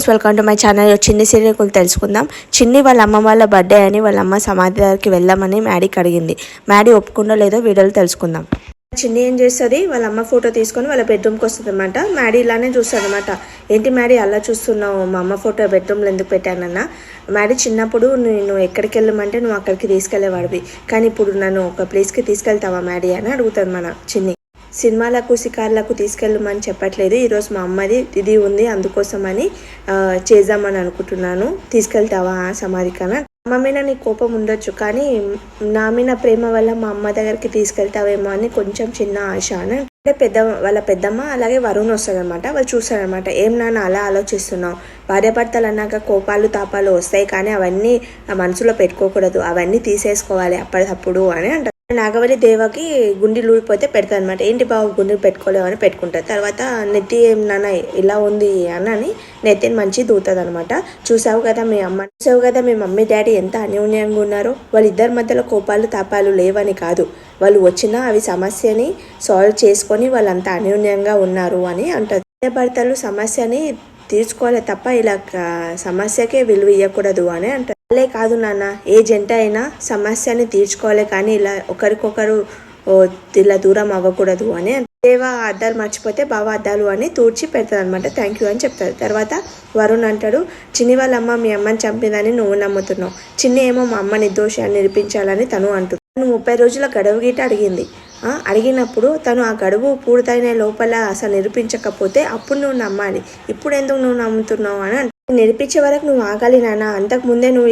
Welcome to my channel. చిన్ని serial తెలుసుకుందాం. చిన్ని వాళ్ళ అమ్మ వాళ్ళ బర్త్డే అని వాళ్ళ అమ్మ సమాధి దగ్గరికి వెళ్ళామని మ్యాడీకి అడిగింది. మ్యాడీ ఒప్పుకుందో లేదో వీడియోలో తెలుసుకుందాం. చిన్ని ఏం చేస్తుంది, వాళ్ళ అమ్మ ఫోటో తీసుకొని వాళ్ళ బెడ్రూమ్కి వస్తుంది అనమాట. మ్యాడీ ఇలానే చూస్తుంది అనమాట. ఏంటి మ్యాడీ అలా చూస్తున్నావు, మా అమ్మ ఫోటో బెడ్రూమ్లో ఎందుకు పెట్టానన్నా? మ్యాడీ చిన్నప్పుడు నేను ఎక్కడికి వెళ్ళమంటే నువ్వు అక్కడికి తీసుకెళ్లేవాడివి, కానీ ఇప్పుడు నన్ను ఒక ప్లేస్కి తీసుకెళ్తావా మ్యాడీ అని అడుగుతుంది మన చిన్ని. సినిమాలకు షికార్లకు తీసుకెళ్ళమని చెప్పట్లేదు, ఈరోజు మా అమ్మది ఇది ఉంది అందుకోసమని చేద్దామని అనుకుంటున్నాను, తీసుకెళ్తావా సమాధికన్నా? అమ్మ మీద నీ కోపం ఉండొచ్చు, కానీ నా మీద ప్రేమ వల్ల మా అమ్మ దగ్గరికి తీసుకెళ్తావేమో అని కొంచెం చిన్న ఆశ అని. అంటే వాళ్ళ పెద్దమ్మ అలాగే వరుణ్ వస్తాడనమాట. వాళ్ళు చూస్తారనమాట. ఏం నాన్న అలా ఆలోచిస్తున్నావు, భార్యాభర్తలు అన్నాక కోపాలు తాపాలు వస్తాయి, కానీ అవన్నీ మనసులో పెట్టుకోకూడదు, అవన్నీ తీసేసుకోవాలి అప్పటికప్పుడు అని అంటారు. నాగవల్లి దేవకి గుండెలు ఊడిపోతే పెడతారు అనమాట. ఏంటి బాబు గుండెలు పెట్టుకోలేవు అని పెట్టుకుంటారు. తర్వాత నెత్తి ఏం నాన్న ఇలా ఉంది అని నెత్తిని మంచి దూతుంది అనమాట. చూసావు కదా మీ మమ్మీ డాడీ ఎంత అన్యోన్యంగా ఉన్నారో, వాళ్ళిద్దరి మధ్యలో కోపాలు తాపాలు లేవని కాదు, వాళ్ళు వచ్చినా అవి సమస్యని సాల్వ్ చేసుకొని వాళ్ళంతా అన్యోన్యంగా ఉన్నారు అని అంటారు. భర్తలు సమస్యని తీర్చుకోవాలి తప్ప ఇలా సమస్యకే విలువ ఇవ్వకూడదు అని అంటారు. అలే కాదు నాన్న, ఏ జంట అయినా సమస్యని తీర్చుకోవాలి, కానీ ఇలా ఒకరికొకరు ఇలా దూరం అవ్వకూడదు అని. దేవ అద్దాలు మర్చిపోతే బావ అద్దాలు అని తూడ్చి పెడతారు అనమాట. థ్యాంక్ యూ అని చెప్తారు. తర్వాత వరుణ్ అంటాడు, చిన్ని వాళ్ళ అమ్మ మీ అమ్మని చంపిందని నువ్వు నమ్ముతున్నావు, చిన్ని ఏమో మా అమ్మ నిర్దోషాన్ని నిరూపించాలని తను అంటుంది. తను 30 రోజుల గడువు గీట అడిగినప్పుడు తను ఆ గడువు పూర్తయిన లోపల అసలు నిరూపించకపోతే అప్పుడు నువ్వు నమ్మాలి, ఇప్పుడు ఎందుకు నువ్వు నమ్ముతున్నావు అని అంటే, నిరూపించే వరకు నువ్వు ఆగాలి నాన్న, అంతకుముందే నువ్వు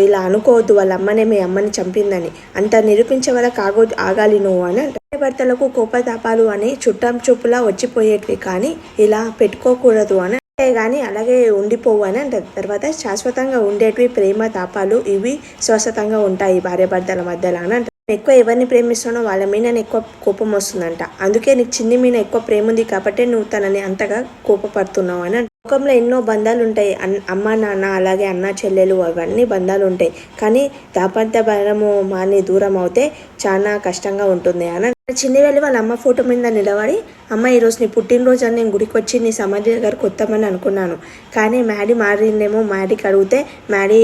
ఇలా అనుకోవద్దు వాళ్ళ అమ్మనే మీ అమ్మని చంపిందని, అంత నిరూపించే వరకు ఆగాలి నువ్వు అని అంటే. భర్తలకు కోపతాపాలు అని చుట్టం చూపులా వచ్చిపోయేటివి, కానీ ఇలా పెట్టుకోకూడదు అని కానీ అలాగే ఉండిపోవు అని అంటారు. తర్వాత శాశ్వతంగా ఉండేటివి ప్రేమ తాపాలు, ఇవి శాశ్వతంగా ఉంటాయి భార్యాభర్తల మధ్యలో అని అంటారు. ఎక్కువ ఎవరిని ప్రేమిస్తున్నానో వాళ్ళ మీద ఎక్కువ కోపం వస్తుందంట, అందుకే నీకు చిన్ని మీద ఎక్కువ ప్రేమ ఉంది కాబట్టి నువ్వు తనని అంతగా కోపపడుతున్నావు అని. లోకంలో ఎన్నో బంధాలు ఉంటాయి, అమ్మ నాన్న అలాగే అన్న చెల్లెలు అవన్నీ బంధాలు ఉంటాయి, కానీ దాపంత బలము మాని దూరం అవుతే చాలా కష్టంగా ఉంటుంది అని. చిన్ని వెళ్ళి వాళ్ళ అమ్మ ఫోటో మీద నిలబడి, అమ్మ ఈరోజు నీ పుట్టినరోజు అని నేను గుడికి వచ్చి నీ సమాధి దగ్గరకు వస్తామని అనుకున్నాను, కానీ మ్యాడీ మారిందేమో, మ్యాడీకి అడిగితే మ్యాడీ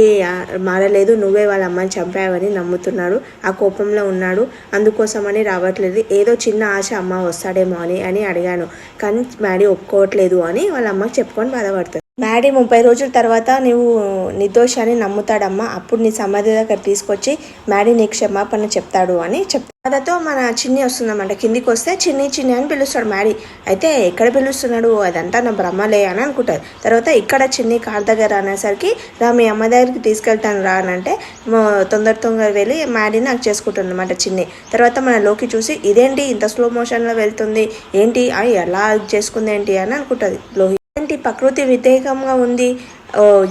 మారలేదు, నువ్వే వాళ్ళ అమ్మని చంపావని నమ్ముతున్నాడు, ఆ కోపంలో ఉన్నాడు, అందుకోసమని రావట్లేదు, ఏదో చిన్న ఆశ అమ్మ వస్తాడేమో అని అడిగాను, కానీ మ్యాడీ ఒప్పుకోవట్లేదు అని వాళ్ళ అమ్మకి చెప్పుకొని బాధపడతాడు. మ్యాడీ 30 రోజుల తర్వాత నువ్వు నిర్దోషాన్ని నమ్ముతాడమ్మా, అప్పుడు నీ సమాధి దగ్గర తీసుకొచ్చి మ్యాడీ నీ క్షమాపణ చెప్తాడు అని చెప్తాడు. అదతో మన చిన్ని వస్తుందన్నమాట. కిందికి వస్తే చిన్ని అని పిలుస్తాడు మ్యాడీ. అయితే ఎక్కడ పిలుస్తున్నాడు, అదంతా నా బ్రహ్మలే అని అనుకుంటారు. తర్వాత ఇక్కడ చిన్ని కార్ దగ్గర అనేసరికి మీ అమ్మ దగ్గరికి తీసుకెళ్తాను రా అని అంటే తొందర వెళ్ళి మ్యాడీని నాకు చేసుకుంటుంది అనమాట చిన్ని. తర్వాత మన లోకి చూసి ఇదేంటి ఇంత స్లో మోషన్లో వెళ్తుంది, ఏంటి ఎలా చేసుకుంది ఏంటి అని అనుకుంటుంది లోకి. ఏంటి ప్రకృతి వ్యతిరేకంగా ఉంది,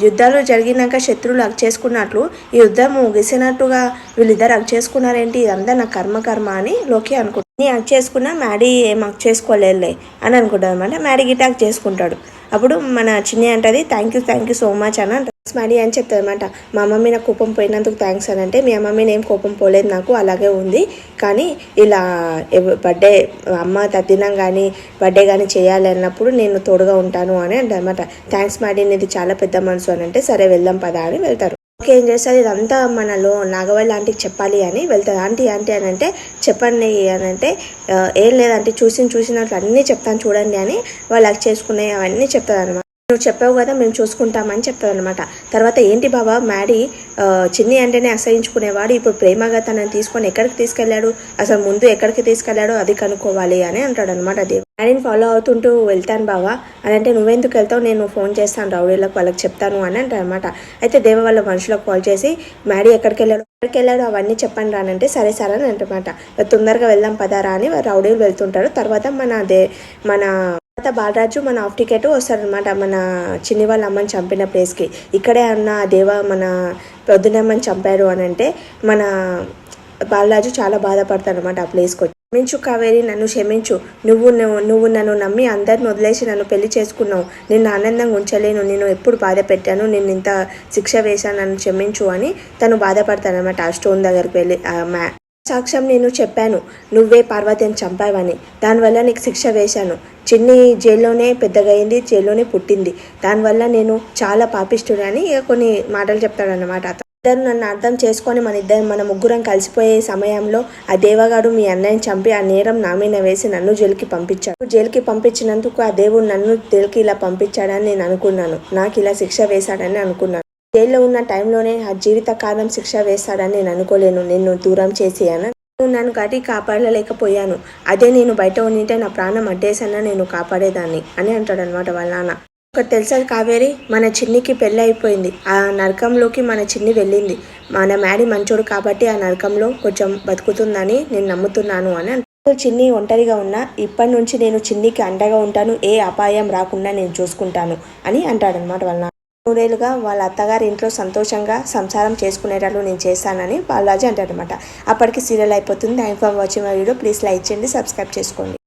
యుద్ధాలు జరిగినాక శత్రువులు హక్ చేసుకున్నట్లు ఈ యుద్ధం ముగిసినట్టుగా వీళ్ళిద్దరు హక్ చేసుకున్నారేంటి, ఇదంతా నా కర్మ అని లోకి అనుకుంటాడు. నీ హక్ చేసుకున్నా మ్యాడీ ఏం హక్ చేసుకోలేదులే అని అనుకుంటాడు అనమాట. మ్యాడీ గిట్ట హక్ చేసుకుంటాడు. అప్పుడు మన చిన్ని అంటది థ్యాంక్ యూ సో మచ్ అని అంటారు. మ్యాడీ అని చెప్తారు అనమాట. మా అమ్మ మీద కోపం పోయినందుకు థ్యాంక్స్ అని అంటే, మీ అమ్మ మీద ఏం కోపం పోలేదు, నాకు అలాగే ఉంది, కానీ ఇలా బర్త్డే అమ్మ తద్దినం కానీ బర్త్డే కానీ చేయాలి అన్నప్పుడు నేను తోడుగా ఉంటాను అని అంటారు అనమాట. థ్యాంక్స్ మ్యాడీ, ఇది చాలా పెద్ద మనసు అని అంటే, సరే వెళ్దాం పదా అని వెళ్తారు. ఓకే, ఏం చేస్తారు, ఇదంతా మనలో నాగవల్లి ఆంటీకి చెప్పాలి అని వెళ్తారు. ఆంటీ అని అంటే చెప్పండి అని అంటే, ఏం లేదంటే చూసినట్లు అన్నీ చెప్తాను చూడండి అని వాళ్ళకి చేసుకునే అవన్నీ చెప్తారు అనమాట. నువ్వు చెప్పావు కదా మేము చూసుకుంటామని చెప్తావు అనమాట. తర్వాత ఏంటి బాబా మ్యాడీ చిన్ని అంటేనే అసహించుకునేవాడు, ఇప్పుడు ప్రేమగా తనని తీసుకొని ఎక్కడికి తీసుకెళ్లాడు, అసలు ముందు ఎక్కడికి తీసుకెళ్లాడో అది కనుక్కోవాలి అని అంటాడు అనమాట. దేవ్ మ్యాడీని ఫాలో అవుతుంటూ వెళ్తాను బావా అని అంటే, నువ్వెందుకు వెళ్తావు, నేను ఫోన్ చేస్తాను రౌడీలకు, వాళ్ళకి చెప్తాను అని అంటారు అనమాట. అయితే దేవ వాళ్ళ మనుషులకు కాల్ చేసి మ్యాడీ ఎక్కడికి వెళ్ళాడు అవన్నీ చెప్పండి రానంటే, సరే అని అంటమాట. తొందరగా వెళ్దాం పదారా అని రౌడీలు వెళ్తుంటారు. తర్వాత మన బాలరాజు మన ఆఫ్ టికెట్ వస్తాడనమాట మన చిన్ని వాళ్ళ అమ్మని చంపిన ప్లేస్కి. ఇక్కడే అన్న దేవ మన పొద్దునమ్మని చంపారు అని అంటే మన బాలరాజు చాలా బాధపడతాడు అనమాట ఆ ప్లేస్కి వచ్చి. క్షమించు కావేరి, నన్ను క్షమించు, నువ్వు నన్ను నమ్మి అందరిని వదిలేసి నన్ను పెళ్లి చేసుకున్నావు, నిన్ను ఆనందంగా ఉంచలేను, నేను ఎప్పుడు బాధ పెట్టాను, నేను ఇంత శిక్ష వేశాను, నన్ను క్షమించు అని తను బాధపడతానమాట. ఆ స్టోన్ దగ్గరికి వెళ్ళి సాక్ష్యం నేను చెప్పాను, నువ్వే పార్వతిని చంపావని. దానివల్ల నీకు శిక్ష వేశాను. చిన్ని జైల్లోనే పెద్దగయింది, జైల్లోనే పుట్టింది. దానివల్ల నేను చాలా పాపిష్టుడు అని కొన్ని మాటలు చెప్తాడన్నమాట. ఇద్దరు నన్ను అర్థం చేసుకొని మన ముగ్గురం కలిసిపోయే సమయంలో ఆ దేవగాడు మీ అన్నయ్యని చంపి ఆ నేరం నా మీద వేసి నన్ను జైలుకి పంపించాడు. జైలుకి పంపించినందుకు ఆ దేవుడు నన్ను జైలుకి ఇలా పంపించాడని నేను అనుకున్నాను. నాకు ఇలా శిక్ష వేశాడని అనుకున్నాను. జైల్లో ఉన్న టైంలోనే ఆ జీవితకాలం శిక్ష వేస్తాడని నేను అనుకోలేను. నిన్ను దూరం చేసి అని నన్ను గట్టి కాపాడలేకపోయాను. అదే నేను బయట ఉండింటే నా ప్రాణం అడ్డేసన్నా నేను కాపాడేదాన్ని అని అంటాడనమాట వాళ్ళ నాన్న. ఒకటి తెలుసా కావేరి, మన చిన్నికి పెళ్ళి అయిపోయింది. ఆ నరకంలోకి మన చిన్ని వెళ్ళింది. మన మ్యాడీ మంచోడు కాబట్టి ఆ నరకంలో కొంచెం బతుకుతుందని నేను నమ్ముతున్నాను అని అంటాడు. చిన్ని ఒంటరిగా ఉన్నా ఇప్పటి నుంచి నేను చిన్నికి అండగా ఉంటాను, ఏ అపాయం రాకుండా నేను చూసుకుంటాను అని అంటాడనమాట వాళ్ళ నాన్న. 3 ఏళ్ళుగా వాళ్ళ అత్తగారి ఇంట్లో సంతోషంగా సంసారం చేసుకునేటట్లు నేను చేస్తానని బాలాజీ అంటారనమాట. అప్పటికి సీరియల్ అయిపోతుంది. Thank for watching my video. Please like చేయండి, సబ్స్క్రైబ్ చేసుకోండి.